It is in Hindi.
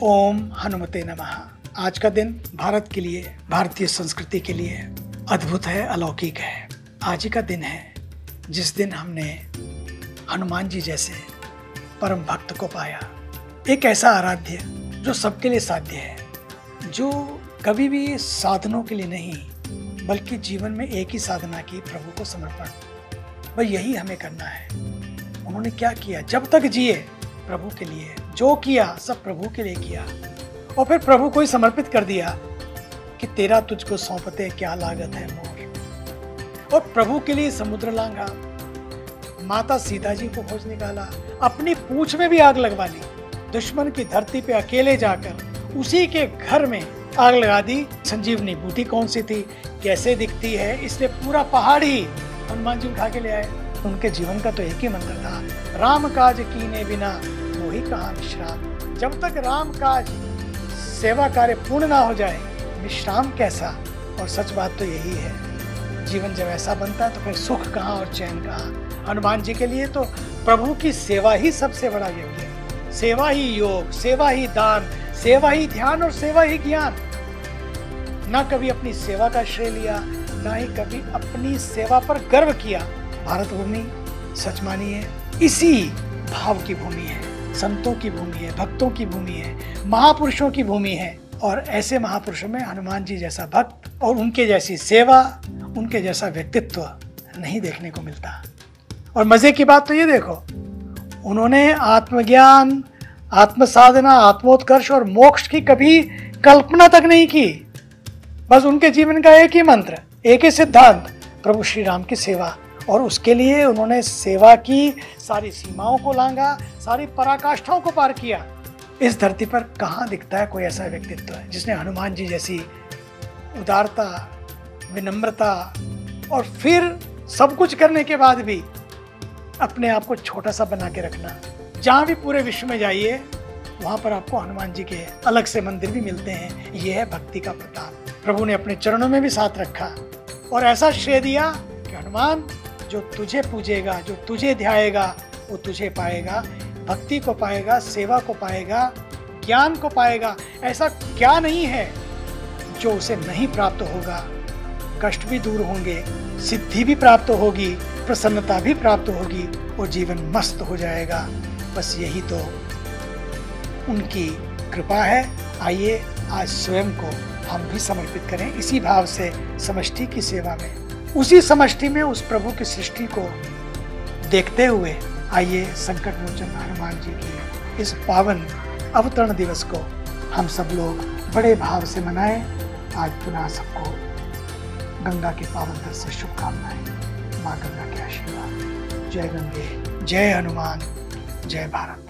ओम हनुमते नमः। आज का दिन भारत के लिए, भारतीय संस्कृति के लिए अद्भुत है, अलौकिक है। आज ही का दिन है जिस दिन हमने हनुमान जी जैसे परम भक्त को पाया। एक ऐसा आराध्य जो सबके लिए साध्य है, जो कभी भी साधनों के लिए नहीं बल्कि जीवन में एक ही साधना की, प्रभु को समर्पण। बस यही हमें करना है। उन्होंने क्या किया? जब तक जिए प्रभु के लिए, जो किया सब प्रभु के लिए किया और फिर प्रभु को ही समर्पित कर दिया कि तेरा तुझको सौंपते क्या लागत है मोर। और प्रभु के लिए समुद्र लांघा, माता सीता जी को खोज निकाला, अपनी पूंछ में भी आग लगवा ली, दुश्मन की धरती पे अकेले जाकर उसी के घर में आग लगा दी। संजीवनी बूटी कौन सी थी, कैसे दिखती है, इसलिए पूरा पहाड़ ही हनुमान जी उठा के ले आए। उनके जीवन का तो एक ही मंत्र था, राम काज कीने बिना मोहि कहाँ विश्राम। जब तक राम काज, सेवा कार्य पूर्ण ना हो जाए, विश्राम कैसा। और सच बात तो यही है, जीवन जब ऐसा बनता है तो फिर सुख कहाँ और चैन कहाँ। हनुमान जी के लिए तो प्रभु की सेवा ही सबसे बड़ा यज्ञ है। सेवा ही योग, सेवा ही दान, सेवा ही ध्यान और सेवा ही ज्ञान। ना कभी अपनी सेवा का श्रेय लिया, ना ही कभी अपनी सेवा पर गर्व किया। भारत भूमि सच मानिए इसी भाव की भूमि है, संतों की भूमि है, भक्तों की भूमि है, महापुरुषों की भूमि है। और ऐसे महापुरुषों में हनुमान जी जैसा भक्त और उनके जैसी सेवा, उनके जैसा व्यक्तित्व नहीं देखने को मिलता। और मजे की बात तो ये देखो, उन्होंने आत्मज्ञान, आत्म साधना, आत्मोत्कर्ष और मोक्ष की कभी कल्पना तक नहीं की। बस उनके जीवन का एक ही मंत्र, एक ही सिद्धांत, प्रभु श्री राम की सेवा। और उसके लिए उन्होंने सेवा की, सारी सीमाओं को लांघा, सारी पराकाष्ठाओं को पार किया। इस धरती पर कहाँ दिखता है कोई ऐसा व्यक्तित्व है जिसने हनुमान जी जैसी उदारता, विनम्रता और फिर सब कुछ करने के बाद भी अपने आप को छोटा सा बना के रखना। जहाँ भी पूरे विश्व में जाइए वहाँ पर आपको हनुमान जी के अलग से मंदिर भी मिलते हैं। ये है भक्ति का प्रताप। प्रभु ने अपने चरणों में भी साथ रखा और ऐसा श्रेय दिया कि हनुमान, जो तुझे पूजेगा, जो तुझे ध्याएगा, वो तुझे पाएगा, भक्ति को पाएगा, सेवा को पाएगा, ज्ञान को पाएगा। ऐसा क्या नहीं है जो उसे नहीं प्राप्त होगा। कष्ट भी दूर होंगे, सिद्धि भी प्राप्त होगी, प्रसन्नता भी प्राप्त होगी और जीवन मस्त हो जाएगा। बस यही तो उनकी कृपा है। आइए आज स्वयं को हम भी समर्पित करें इसी भाव से, समष्टि की सेवा में, उसी समष्टि में उस प्रभु की सृष्टि को देखते हुए आइए संकट मोचन हनुमान जी की इस पावन अवतरण दिवस को हम सब लोग बड़े भाव से मनाएं। आज पुनः सबको गंगा के पावन दर से शुभकामनाएं। माँ गंगा के आशीर्वाद। जय गंगे, जय हनुमान, जय भारत।